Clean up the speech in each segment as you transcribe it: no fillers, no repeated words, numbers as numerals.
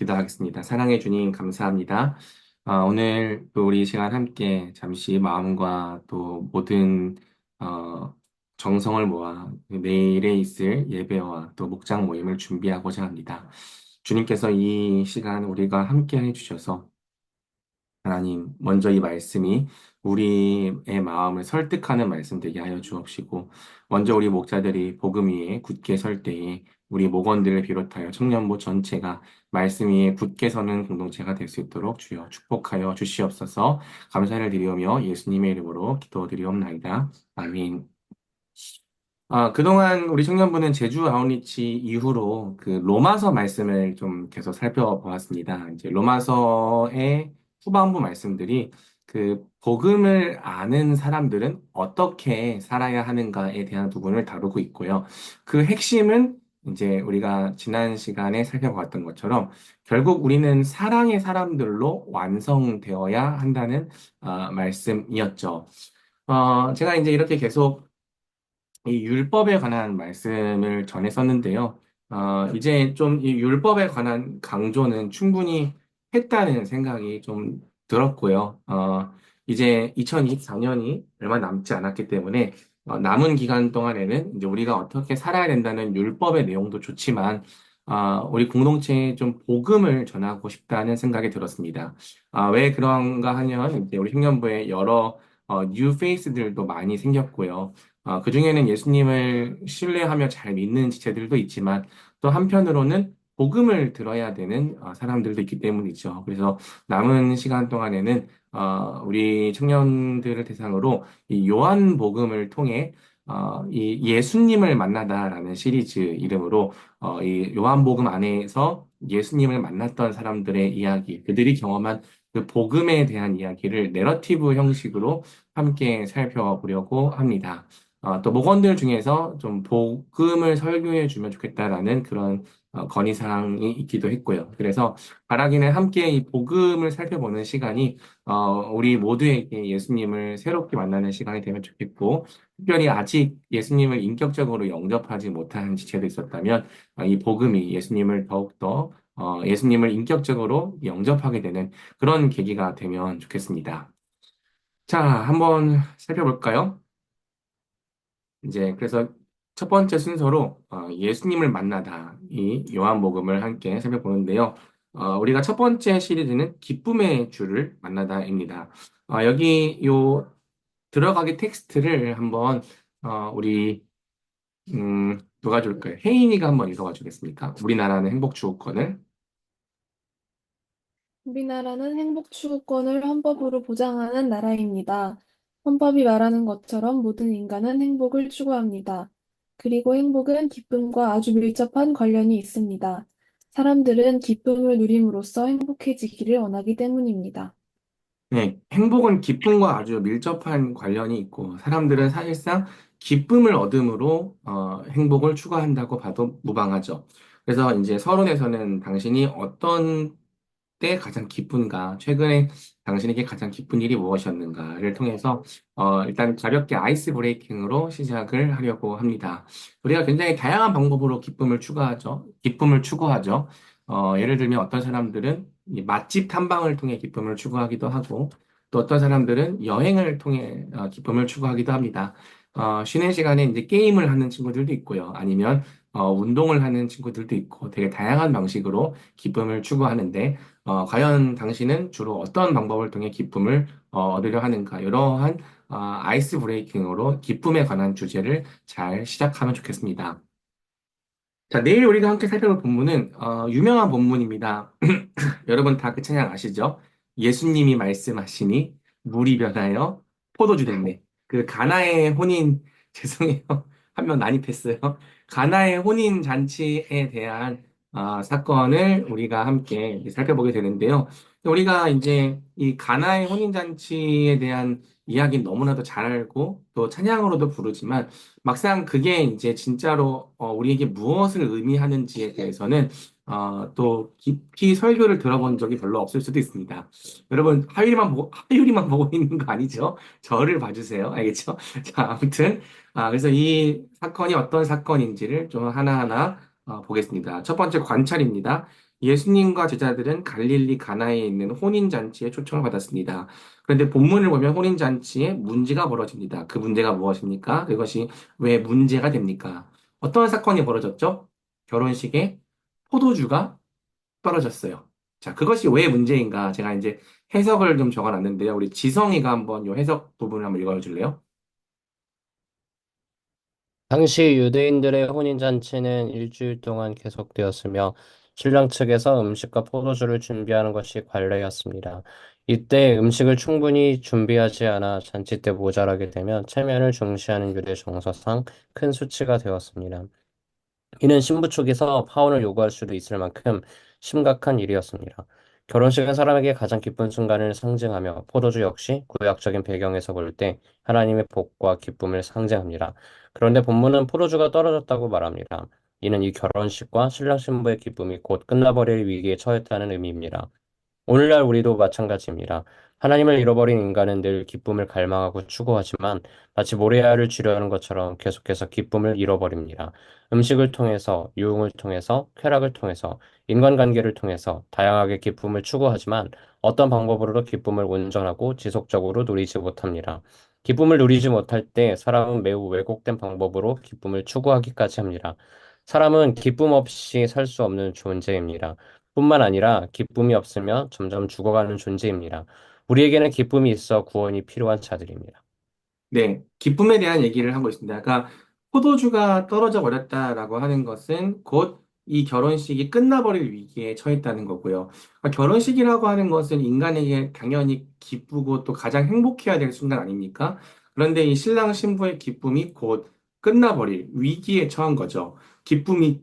기도하겠습니다. 사랑해 주님, 감사합니다. 오늘 또 우리 시간 함께 잠시 마음과 또 모든, 어, 정성을 모아 내일에 있을 예배와 또 목장 모임을 준비하고자 합니다. 주님께서 이 시간 우리가 함께 해주셔서 하나님, 먼저 이 말씀이 우리의 마음을 설득하는 말씀 되게 하여 주옵시고, 먼저 우리 목자들이 복음 위에 굳게 설 때에 우리 목원들을 비롯하여 청년부 전체가 말씀 위에 굳게 서는 공동체가 될 수 있도록 주여 축복하여 주시옵소서. 감사를 드리오며 예수님의 이름으로 기도드리옵나이다. 아멘. 그동안 우리 청년부는 제주 아웃리치 이후로 그 로마서 말씀을 좀 계속 살펴보았습니다. 이제 로마서의 후반부 말씀들이 그 복음을 아는 사람들은 어떻게 살아야 하는가에 대한 부분을 다루고 있고요. 그 핵심은 이제 우리가 지난 시간에 살펴봤던 것처럼 결국 우리는 사랑의 사람들로 완성되어야 한다는 말씀이었죠. 제가 이제 이렇게 계속 이 율법에 관한 말씀을 전했었는데요. 이제 좀 이 율법에 관한 강조는 충분히 했다는 생각이 좀 들었고요. 이제 2024년이 얼마 남지 않았기 때문에 남은 기간 동안에는 이제 우리가 어떻게 살아야 된다는 율법의 내용도 좋지만 우리 공동체에 좀 복음을 전하고 싶다는 생각이 들었습니다. 왜 그런가 하면 이제 우리 청년부에 여러 뉴 페이스들도 많이 생겼고요. 그중에는 예수님을 신뢰하며 잘 믿는 지체들도 있지만 또 한편으로는 복음을 들어야 되는 사람들도 있기 때문이죠. 그래서 남은 시간 동안에는 우리 청년들을 대상으로 이 요한복음을 통해 이 예수님을 만나다라는 시리즈 이름으로 이 요한복음 안에서 예수님을 만났던 사람들의 이야기, 그들이 경험한 그 복음에 대한 이야기를 내러티브 형식으로 함께 살펴보려고 합니다. 또 목원들 중에서 좀 복음을 설교해 주면 좋겠다라는 그런 건의사항이 있기도 했고요. 그래서 바라기는 함께 이 복음을 살펴보는 시간이 우리 모두에게 예수님을 새롭게 만나는 시간이 되면 좋겠고, 특별히 아직 예수님을 인격적으로 영접하지 못한 지체도 있었다면 이 복음이 예수님을 더욱더 예수님을 인격적으로 영접하게 되는 그런 계기가 되면 좋겠습니다. 자, 한번 살펴볼까요? 이제 그래서 첫 번째 순서로 예수님을 만나다 이 요한복음을 함께 살펴보는데요. 우리가 첫 번째 시리즈는 기쁨의 주를 만나다입니다. 여기 요 들어가기 텍스트를 한번 우리 누가 줄까요? 혜인이가 한번 읽어봐 주겠습니까? 우리나라는 행복 추구권을. 우리나라는 행복 추구권을 헌법으로 보장하는 나라입니다. 헌법이 말하는 것처럼 모든 인간은 행복을 추구합니다. 그리고 행복은 기쁨과 아주 밀접한 관련이 있습니다. 사람들은 기쁨을 누림으로써 행복해지기를 원하기 때문입니다. 네, 행복은 기쁨과 아주 밀접한 관련이 있고, 사람들은 사실상 기쁨을 얻음으로 행복을 추구한다고 봐도 무방하죠. 그래서 이제 서론에서는 당신이 어떤 때 가장 기쁜가, 최근에 당신에게 가장 기쁜 일이 무엇이었는가를 통해서 일단 가볍게 아이스 브레이킹으로 시작을 하려고 합니다. 우리가 굉장히 다양한 방법으로 기쁨을 추구하죠. 기쁨을 추구하죠. 예를 들면 어떤 사람들은 이 맛집 탐방을 통해 기쁨을 추구하기도 하고, 또 어떤 사람들은 여행을 통해 기쁨을 추구하기도 합니다. 쉬는 시간에 이제 게임을 하는 친구들도 있고요. 아니면 운동을 하는 친구들도 있고, 되게 다양한 방식으로 기쁨을 추구하는데, 과연 당신은 주로 어떤 방법을 통해 기쁨을 얻으려 하는가? 이러한 아이스 브레이킹으로 기쁨에 관한 주제를 잘 시작하면 좋겠습니다. 자, 내일 우리가 함께 살펴볼 본문은 유명한 본문입니다. 여러분 다 그 찬양 아시죠? 예수님이 말씀하시니 물이 변하여 포도주 됐네. 그 가나의 혼인 죄송해요. 한 명 난입했어요. 가나의 혼인 잔치에 대한 사건을 우리가 함께 살펴보게 되는데요. 우리가 이제 이 가나의 혼인 잔치에 대한 이야기는 너무나도 잘 알고 또 찬양으로도 부르지만 막상 그게 이제 진짜로 우리에게 무엇을 의미하는지에 대해서는 또 깊이 설교를 들어본 적이 별로 없을 수도 있습니다. 여러분, 하율이만 보고 있는 거 아니죠? 저를 봐주세요. 알겠죠? 자, 아무튼, 그래서 이 사건이 어떤 사건인지를 좀 하나하나 보겠습니다. 첫 번째 관찰입니다. 예수님과 제자들은 갈릴리 가나에 있는 혼인잔치에 초청을 받았습니다. 그런데 본문을 보면 혼인잔치에 문제가 벌어집니다. 그 문제가 무엇입니까? 그것이 왜 문제가 됩니까? 어떤 사건이 벌어졌죠? 결혼식에 포도주가 떨어졌어요. 자, 그것이 왜 문제인가? 제가 이제 해석을 좀 적어놨는데요. 우리 지성이가 한번 이 해석 부분을 한번 읽어줄래요? 당시 유대인들의 혼인잔치는 일주일 동안 계속되었으며 신랑 측에서 음식과 포도주를 준비하는 것이 관례였습니다. 이때 음식을 충분히 준비하지 않아 잔치 때 모자라게 되면 체면을 중시하는 유대 정서상 큰 수치가 되었습니다. 이는 신부 쪽에서 파혼을 요구할 수도 있을 만큼 심각한 일이었습니다. 결혼식은 사람에게 가장 기쁜 순간을 상징하며 포도주 역시 구약적인 배경에서 볼 때 하나님의 복과 기쁨을 상징합니다. 그런데 본문은 포도주가 떨어졌다고 말합니다. 이는 이 결혼식과 신랑 신부의 기쁨이 곧 끝나버릴 위기에 처했다는 의미입니다. 오늘날 우리도 마찬가지입니다. 하나님을 잃어버린 인간은 늘 기쁨을 갈망하고 추구하지만 마치 모래알을 쥐려하는 것처럼 계속해서 기쁨을 잃어버립니다. 음식을 통해서, 유흥을 통해서, 쾌락을 통해서, 인간관계를 통해서 다양하게 기쁨을 추구하지만 어떤 방법으로도 기쁨을 온전하고 지속적으로 누리지 못합니다. 기쁨을 누리지 못할 때 사람은 매우 왜곡된 방법으로 기쁨을 추구하기까지 합니다. 사람은 기쁨 없이 살 수 없는 존재입니다. 뿐만 아니라 기쁨이 없으면 점점 죽어가는 존재입니다. 우리에게는 기쁨이 있어 구원이 필요한 자들입니다. 네, 기쁨에 대한 얘기를 하고 있습니다. 그러니까 포도주가 떨어져 버렸다라고 하는 것은 곧 이 결혼식이 끝나버릴 위기에 처했다는 거고요. 그러니까 결혼식이라고 하는 것은 인간에게 당연히 기쁘고 또 가장 행복해야 될 순간 아닙니까? 그런데 이 신랑 신부의 기쁨이 곧 끝나버릴 위기에 처한 거죠. 기쁨이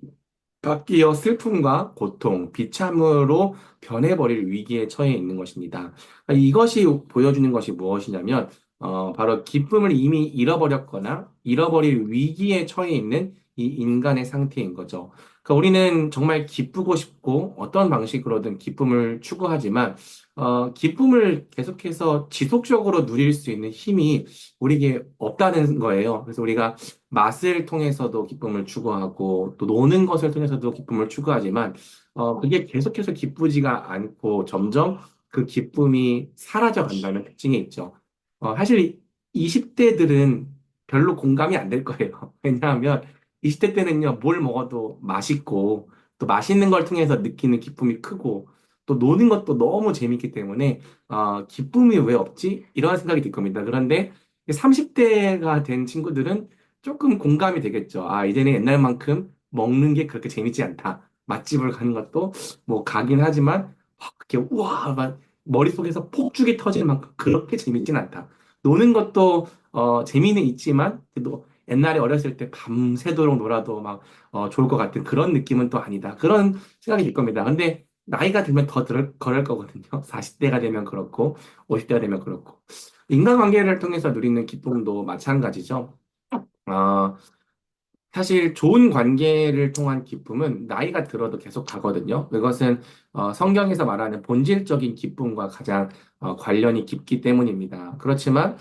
바뀌어 슬픔과 고통, 비참으로 변해버릴 위기에 처해 있는 것입니다. 그러니까 이것이 보여주는 것이 무엇이냐면 바로 기쁨을 이미 잃어버렸거나 잃어버릴 위기에 처해 있는 이 인간의 상태인 거죠. 그러니까 우리는 정말 기쁘고 싶고 어떤 방식으로든 기쁨을 추구하지만, 기쁨을 계속해서 지속적으로 누릴 수 있는 힘이 우리에게 없다는 거예요. 그래서 우리가 맛을 통해서도 기쁨을 추구하고 또 노는 것을 통해서도 기쁨을 추구하지만, 그게 계속해서 기쁘지가 않고 점점 그 기쁨이 사라져 간다는 특징이 있죠. 사실 20대들은 별로 공감이 안 될 거예요. 왜냐하면 20대 때는요, 뭘 먹어도 맛있고, 또 맛있는 걸 통해서 느끼는 기쁨이 크고, 또 노는 것도 너무 재밌기 때문에, 기쁨이 왜 없지? 이런 생각이 들 겁니다. 그런데 30대가 된 친구들은 조금 공감이 되겠죠. 아, 이제는 옛날만큼 먹는 게 그렇게 재밌지 않다. 맛집을 가는 것도 뭐 가긴 하지만, 그렇게, 우와, 막 머릿속에서 폭죽이 터질 만큼 그렇게 재밌진 않다. 노는 것도 재미는 있지만 또 옛날에 어렸을 때 밤새도록 놀아도 막 좋을 것 같은 그런 느낌은 또 아니다. 그런 생각이 들 겁니다. 근데 나이가 들면 더 그럴 거거든요. 40대가 되면 그렇고 50대가 되면 그렇고 인간관계를 통해서 누리는 기쁨도 마찬가지죠. 어, 사실 좋은 관계를 통한 기쁨은 나이가 들어도 계속 가거든요. 그것은 성경에서 말하는 본질적인 기쁨과 가장 관련이 깊기 때문입니다. 그렇지만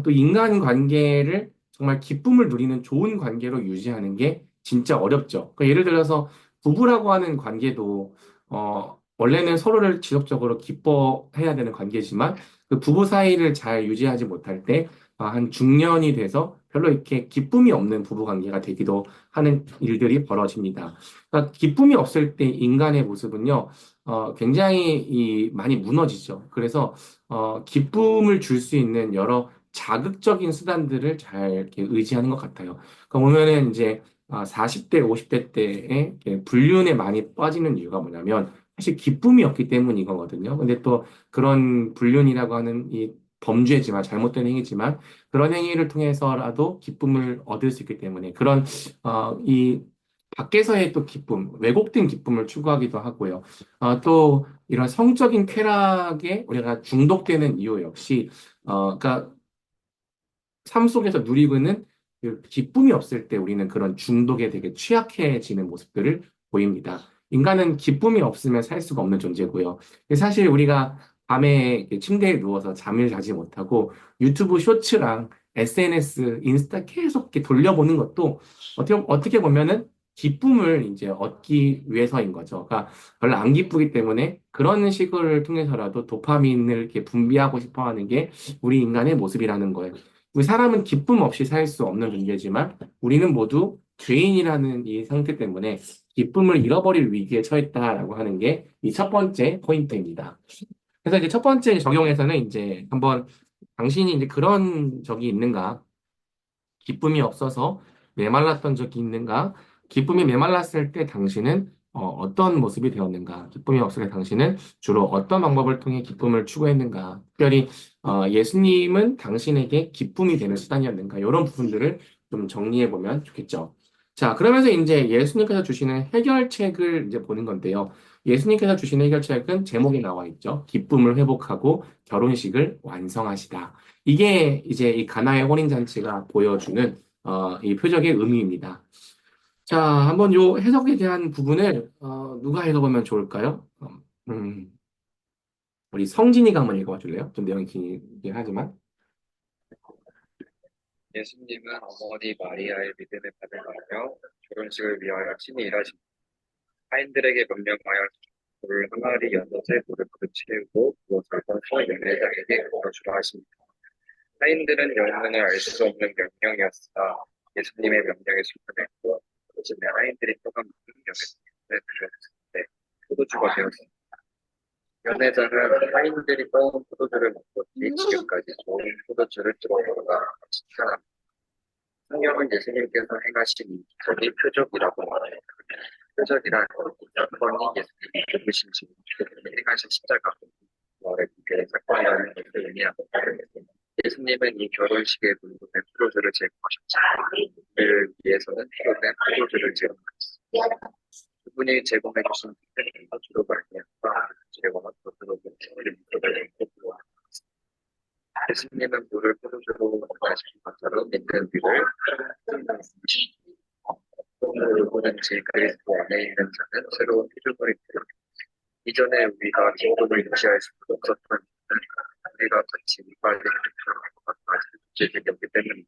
또 인간 관계를 정말 기쁨을 누리는 좋은 관계로 유지하는 게 진짜 어렵죠. 그러니까 예를 들어서 부부라고 하는 관계도 원래는 서로를 지속적으로 기뻐해야 되는 관계지만 그 부부 사이를 잘 유지하지 못할 때 한 중년이 돼서 별로 이렇게 기쁨이 없는 부부 관계가 되기도 하는 일들이 벌어집니다. 그러니까 기쁨이 없을 때 인간의 모습은요, 굉장히 많이 무너지죠. 그래서 기쁨을 줄 수 있는 여러 자극적인 수단들을 잘 이렇게 의지하는 것 같아요. 그러니까 보면은 이제 40대, 50대 때에 이렇게 불륜에 많이 빠지는 이유가 뭐냐면 사실 기쁨이 없기 때문이거든요. 근데 또 그런 불륜이라고 하는 이 범죄지만 잘못된 행위지만 그런 행위를 통해서라도 기쁨을 얻을 수 있기 때문에 그런 이 밖에서의 또 기쁨, 왜곡된 기쁨을 추구하기도 하고요. 또 이런 성적인 쾌락에 우리가 중독되는 이유 역시 그러니까 삶 속에서 누리고 있는 그 기쁨이 없을 때 우리는 그런 중독에 되게 취약해지는 모습들을 보입니다. 인간은 기쁨이 없으면 살 수가 없는 존재고요. 사실 우리가 밤에 이렇게 침대에 누워서 잠을 자지 못하고 유튜브 쇼츠랑 SNS, 인스타 계속 이렇게 돌려보는 것도 어떻게 보면은 기쁨을 이제 얻기 위해서인 거죠. 그러니까 별로 안 기쁘기 때문에 그런 식을 통해서라도 도파민을 이렇게 분비하고 싶어 하는 게 우리 인간의 모습이라는 거예요. 우리 사람은 기쁨 없이 살 수 없는 존재지만 우리는 모두 죄인이라는 이 상태 때문에 기쁨을 잃어버릴 위기에 처했다라고 하는 게 이 첫 번째 포인트입니다. 그래서 이제 첫 번째 적용에서는 이제 한번 당신이 이제 그런 적이 있는가? 기쁨이 없어서 메말랐던 적이 있는가? 기쁨이 메말랐을 때 당신은 떤 모습이 되었는가? 기쁨이 없을 때 당신은 주로 어떤 방법을 통해 기쁨을 추구했는가? 특별히 예수님은 당신에게 기쁨이 되는 수단이었는가? 이런 부분들을 좀 정리해 보면 좋겠죠. 자, 그러면서 이제 예수님께서 주시는 해결책을 이제 보는 건데요. 예수님께서 주시는 해결책은 제목에 나와 있죠. 기쁨을 회복하고 결혼식을 완성하시다. 이게 이제 이 가나의 혼인잔치가 보여주는 이 표적의 의미입니다. 자, 한번 요 해석에 대한 부분을 누가 읽어보면 좋을까요? 우리 성진이가 한번 읽어봐 줄래요? 좀 내용이 길긴 하지만. 예수님은 어머니 마리아의 믿음을 받으며 결혼식을 위하여 친히 일하신 하인들에게 명령하여 돌을 항아리 연못에 물을 가득 채우고 그것을 떠서 연회장에게 걸어주라 하십니다. 하인들은 영문을 알 수 없는 명령이었으나 예수님의 명령에 순종했고 요즘에 하인들이 떠간 모든 연회장에 들렸을 때 포도주가 되었습니다. 연회장은 하인들이 떠온 포도주를 먹고 지금까지 좋은 포도주를 들어보거나 식사합니다. 성경은 예수님께서 행하신 이 기적이 표적이라고 말해요. 표적이란 사건이 예수님이 죽으신 지 행하신 십자가 말의 그 사건이라는 것을 의미합니다. 예수님은 이 결혼식의 물분에 포도주를 제공하셨지만 그를 위해서는 필요된 포도주를 제공하셨습니다. 그분이 제공해 주신 포도주로 말미암아 제공한 포도주를 믿고 예수님은 물을 포도주로 만드신 것처럼 믿는 우리를 누구든지 그리스도 안에 있는 자는 새로운 피조물이 되어 이전에 우리가 기쁨을 유지할 수 없었던 일은 우리가 같이 이빨리 그렇게 아직 문제되기 때문에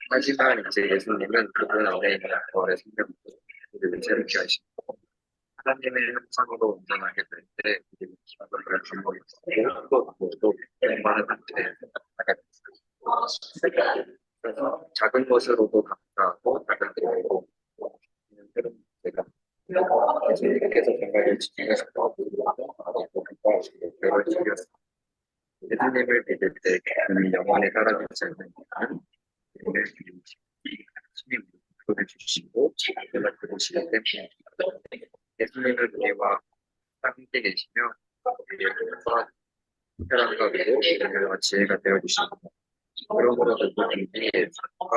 하지만 이제 예수님은 그분 안에 있는 부활의 생명으로 우리를 새롭게 하시고 하나님의 형상으로 온전하게 될 때 우리는 기쁨을 주고 또 많은 상태에 나가게 됐어요. 그래서 작은 것으로도 감사하고 작은 것으로도 새로운 문제가 예수님께서 정말 지키셔서 기뻐하시고 배를 즐겼습니다. 예수님을 믿을 때 그는 영원히 사라지지 않는 이유는 우리를 주님이 보내주시고 연락해 주시기 때문에 예수님은 우리와 함께 계시며 우리의 힘과 혈안과 위로 은혜와 지혜가 되어주십니다. 그러므로 누구든지 예수님과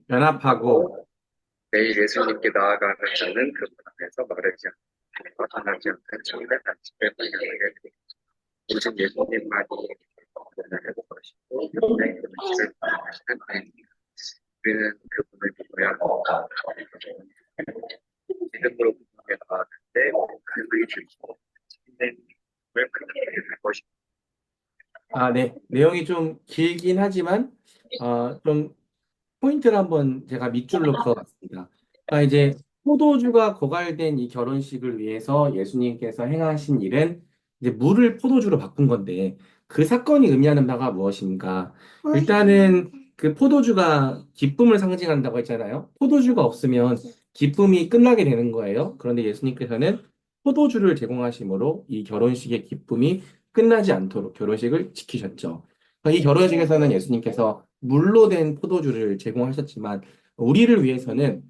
연합하고 매일 예수님께 나아가는 자는 그분 안에서 마르지 않고 화장하지 않는 참된 안식을 발견하게 됩니다. 오직 예수님만이 변화를 것이고 그분의 음식을 발견하시는 아입니다. 우리는 그분을 믿어야 합니다. 믿음으로 그분에게 나아갈 때 그분이 주시고 참된 믿음을 발견하게 될 것입니다. 네. 내용이 좀 길긴 하지만 좀 포인트를 한번 제가 밑줄로 그어봤습니다. 그러니까 이제 포도주가 고갈된 이 결혼식을 위해서 예수님께서 행하신 일은 이제 물을 포도주로 바꾼 건데 그 사건이 의미하는 바가 무엇인가? 일단은 그 포도주가 기쁨을 상징한다고 했잖아요. 포도주가 없으면 기쁨이 끝나게 되는 거예요. 그런데 예수님께서는 포도주를 제공하심으로 이 결혼식의 기쁨이 끝나지 않도록 결혼식을 지키셨죠. 이 결혼식에서는 예수님께서 물로 된 포도주를 제공하셨지만 우리를 위해서는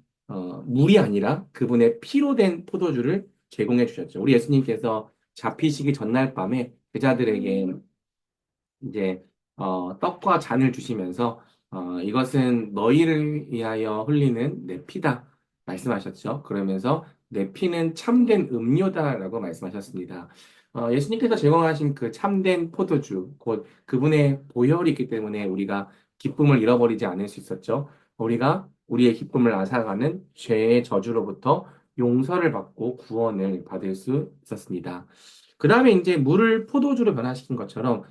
물이 아니라 그분의 피로 된 포도주를 제공해 주셨죠. 우리 예수님께서 잡히시기 전날 밤에 제자들에게 이제 떡과 잔을 주시면서 이것은 너희를 위하여 흘리는 내 피다 말씀하셨죠. 그러면서 내 피는 참된 음료다라고 말씀하셨습니다. 예수님께서 제공하신 그 참된 포도주, 곧 그분의 보혈이 있기 때문에 우리가 기쁨을 잃어버리지 않을 수 있었죠. 우리가 우리의 기쁨을 앗아가는 죄의 저주로부터 용서를 받고 구원을 받을 수 있었습니다. 그 다음에 이제 물을 포도주로 변화시킨 것처럼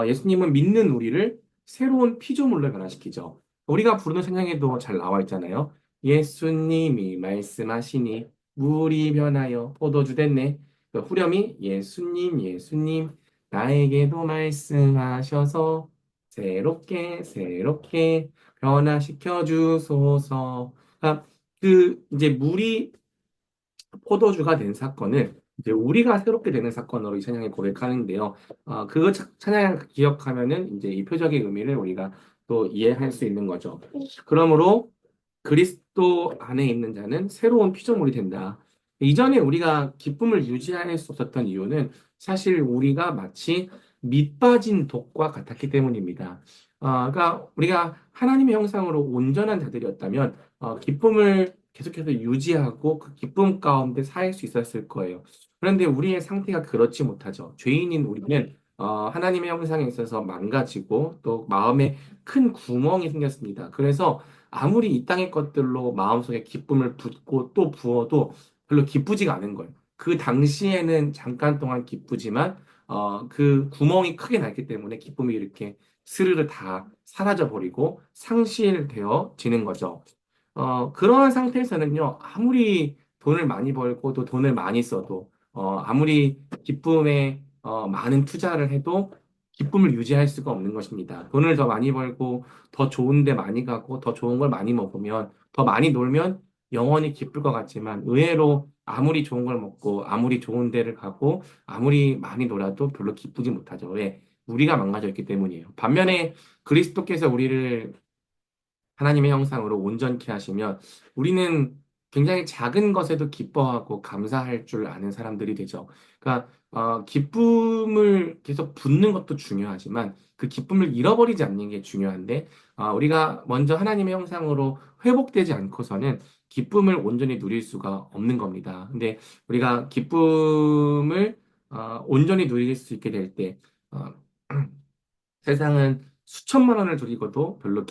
예수님은 믿는 우리를 새로운 피조물로 변화시키죠. 우리가 부르는 찬양에도 잘 나와 있잖아요. 예수님이 말씀하시니 물이 변하여 포도주 됐네. 그 후렴이 예수님, 예수님, 나에게도 말씀하셔서 새롭게, 새롭게 변화시켜 주소서. 그러니까 이제 물이 포도주가 된 사건을 이제 우리가 새롭게 되는 사건으로 이 찬양이 고백하는데요. 그거 찬양 기억하면은 이제 이 표적의 의미를 우리가 또 이해할 수 있는 거죠. 그러므로 그리스도 안에 있는 자는 새로운 피조물이 된다. 이전에 우리가 기쁨을 유지할 수 없었던 이유는 사실 우리가 마치 밑 빠진 독과 같았기 때문입니다. 그러니까 우리가 하나님의 형상으로 온전한 자들이었다면 기쁨을 계속해서 유지하고 그 기쁨 가운데 살 수 있었을 거예요. 그런데 우리의 상태가 그렇지 못하죠. 죄인인 우리는 하나님의 형상에 있어서 망가지고 또 마음에 큰 구멍이 생겼습니다. 그래서 아무리 이 땅의 것들로 마음속에 기쁨을 붓고 또 부어도 별로 기쁘지가 않은 거예요. 그 당시에는 잠깐 동안 기쁘지만 그 구멍이 크게 났기 때문에 기쁨이 이렇게 스르르 다 사라져 버리고 상실되어지는 거죠. 그러한 상태에서는요, 아무리 돈을 많이 벌고 또 돈을 많이 써도, 아무리 기쁨에 많은 투자를 해도 기쁨을 유지할 수가 없는 것입니다. 돈을 더 많이 벌고 더 좋은 데 많이 가고 더 좋은 걸 많이 먹으면 더 많이 놀면 영원히 기쁠 것 같지만 의외로 아무리 좋은 걸 먹고 아무리 좋은 데를 가고 아무리 많이 놀아도 별로 기쁘지 못하죠. 왜? 우리가 망가져 있기 때문이에요. 반면에 그리스도께서 우리를 하나님의 형상으로 온전케 하시면 우리는 굉장히 작은 것에도 기뻐하고 감사할 줄 아는 사람들이 되죠. 그러니까 기쁨을 계속 붙는 것도 중요하지만 그 기쁨을 잃어버리지 않는 게 중요한데 우리가 먼저 하나님의 형상으로 회복되지 않고서는 기쁨을 온전히 누릴 수가 없는 겁니다. 근데 우리가 기쁨을 온전히 누릴 수 있게 될 때, 어, 세상은 수천만 원을 들이고도 별로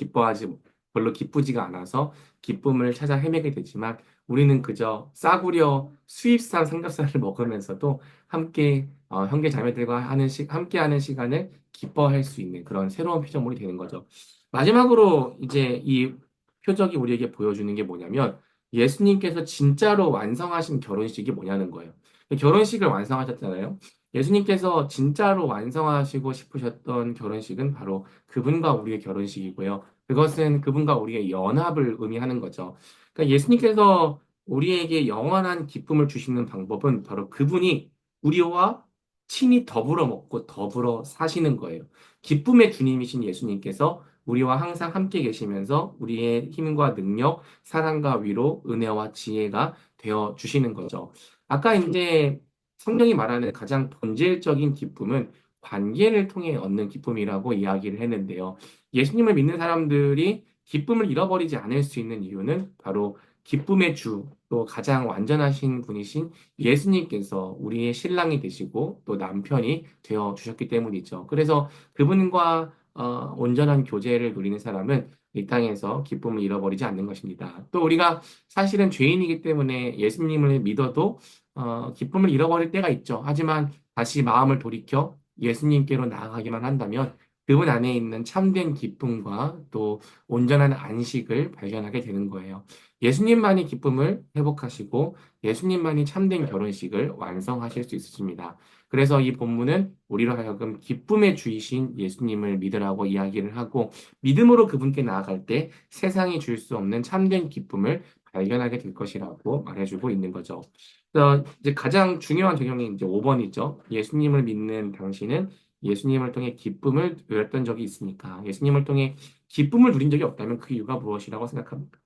기쁘지가 않아서 기쁨을 찾아 헤매게 되지만 우리는 그저 싸구려 수입산 삼겹살을 먹으면서도 함께 형제 자매들과 함께하는 시간을 기뻐할 수 있는 그런 새로운 피조물이 되는 거죠. 마지막으로 이제 이 표적이 우리에게 보여주는 게 뭐냐면 예수님께서 진짜로 완성하신 결혼식이 뭐냐는 거예요. 결혼식을 완성하셨잖아요. 예수님께서 진짜로 완성하시고 싶으셨던 결혼식은 바로 그분과 우리의 결혼식이고요. 그것은 그분과 우리의 연합을 의미하는 거죠. 그러니까 예수님께서 우리에게 영원한 기쁨을 주시는 방법은 바로 그분이 우리와 친히 더불어 먹고 더불어 사시는 거예요. 기쁨의 주님이신 예수님께서 우리와 항상 함께 계시면서 우리의 힘과 능력, 사랑과 위로, 은혜와 지혜가 되어 주시는 거죠. 아까 이제 성경이 말하는 가장 본질적인 기쁨은 관계를 통해 얻는 기쁨이라고 이야기를 했는데요. 예수님을 믿는 사람들이 기쁨을 잃어버리지 않을 수 있는 이유는 바로 기쁨의 주, 또 가장 완전하신 분이신 예수님께서 우리의 신랑이 되시고 또 남편이 되어 주셨기 때문이죠. 그래서 그분과 온전한 교제를 누리는 사람은 이 땅에서 기쁨을 잃어버리지 않는 것입니다. 또 우리가 사실은 죄인이기 때문에 예수님을 믿어도 기쁨을 잃어버릴 때가 있죠. 하지만 다시 마음을 돌이켜 예수님께로 나아가기만 한다면 그분 안에 있는 참된 기쁨과 또 온전한 안식을 발견하게 되는 거예요. 예수님만이 기쁨을 회복하시고 예수님만이 참된 결혼식을 완성하실 수 있으십니다. 그래서 이 본문은 우리로 하여금 기쁨의 주이신 예수님을 믿으라고 이야기를 하고 믿음으로 그분께 나아갈 때 세상이 줄 수 없는 참된 기쁨을 발견하게 될 것이라고 말해주고 있는 거죠. 이제 가장 중요한 적용이 이제 5번이죠. 예수님을 믿는 당신은 예수님을 통해 기쁨을 누렸던 적이 있습니까? 예수님을 통해 기쁨을 누린 적이 없다면 그 이유가 무엇이라고 생각합니까?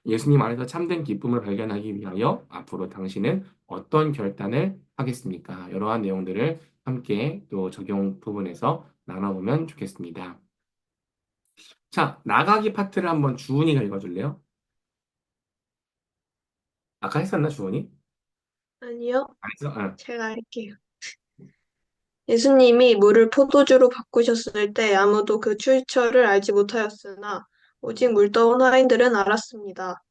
예수님 안에서 참된 기쁨을 발견하기 위하여 앞으로 당신은 어떤 결단을 하겠습니까? 이러한 내용들을 함께 또 적용 부분에서 나눠보면 좋겠습니다. 자, 나가기 파트를 한번 주은이가 읽어줄래요? 아까 했었나, 주은이? 아니요, 안 했어? 응. 제가 할게요. 예수님이 물을 포도주로 바꾸셨을 때 아무도 그 출처를 알지 못하였으나 오직 물 떠온 하인들은 알았습니다.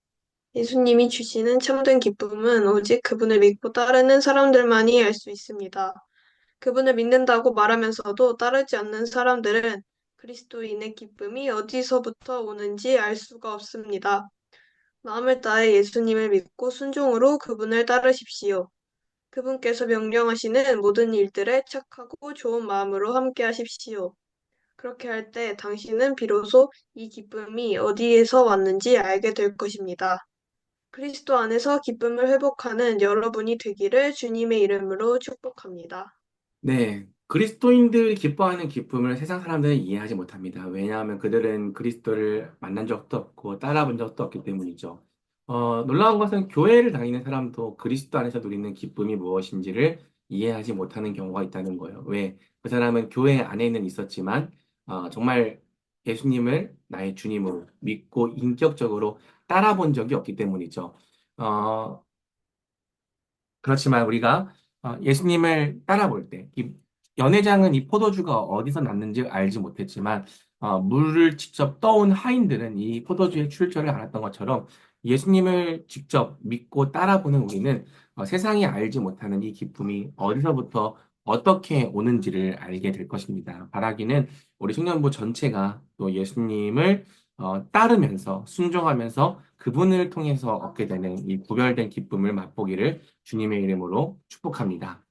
예수님이 주시는 참된 기쁨은 오직 그분을 믿고 따르는 사람들만이 알 수 있습니다. 그분을 믿는다고 말하면서도 따르지 않는 사람들은 그리스도인의 기쁨이 어디서부터 오는지 알 수가 없습니다. 마음을 다해 예수님을 믿고 순종으로 그분을 따르십시오. 그분께서 명령하시는 모든 일들에 착하고 좋은 마음으로 함께 하십시오. 그렇게 할 때 당신은 비로소 이 기쁨이 어디에서 왔는지 알게 될 것입니다. 그리스도 안에서 기쁨을 회복하는 여러분이 되기를 주님의 이름으로 축복합니다. 네, 그리스도인들이 기뻐하는 기쁨을 세상 사람들은 이해하지 못합니다. 왜냐하면 그들은 그리스도를 만난 적도 없고 따라본 적도 없기 때문이죠. 놀라운 것은 교회를 다니는 사람도 그리스도 안에서 누리는 기쁨이 무엇인지를 이해하지 못하는 경우가 있다는 거예요. 왜? 그 사람은 교회 안에는 있었지만 정말 예수님을 나의 주님으로 믿고 인격적으로 따라본 적이 없기 때문이죠. 어, 그렇지만 우리가 예수님을 따라볼 때, 이 연회장은 이 포도주가 어디서 났는지 알지 못했지만, 물을 직접 떠온 하인들은 이 포도주의 출처를 알았던 것처럼 예수님을 직접 믿고 따라보는 우리는 세상이 알지 못하는 이 기쁨이 어디서부터 어떻게 오는지를 알게 될 것입니다. 바라기는 우리 청년부 전체가 또 예수님을 따르면서 순종하면서 그분을 통해서 얻게 되는 이 구별된 기쁨을 맛보기를 주님의 이름으로 축복합니다.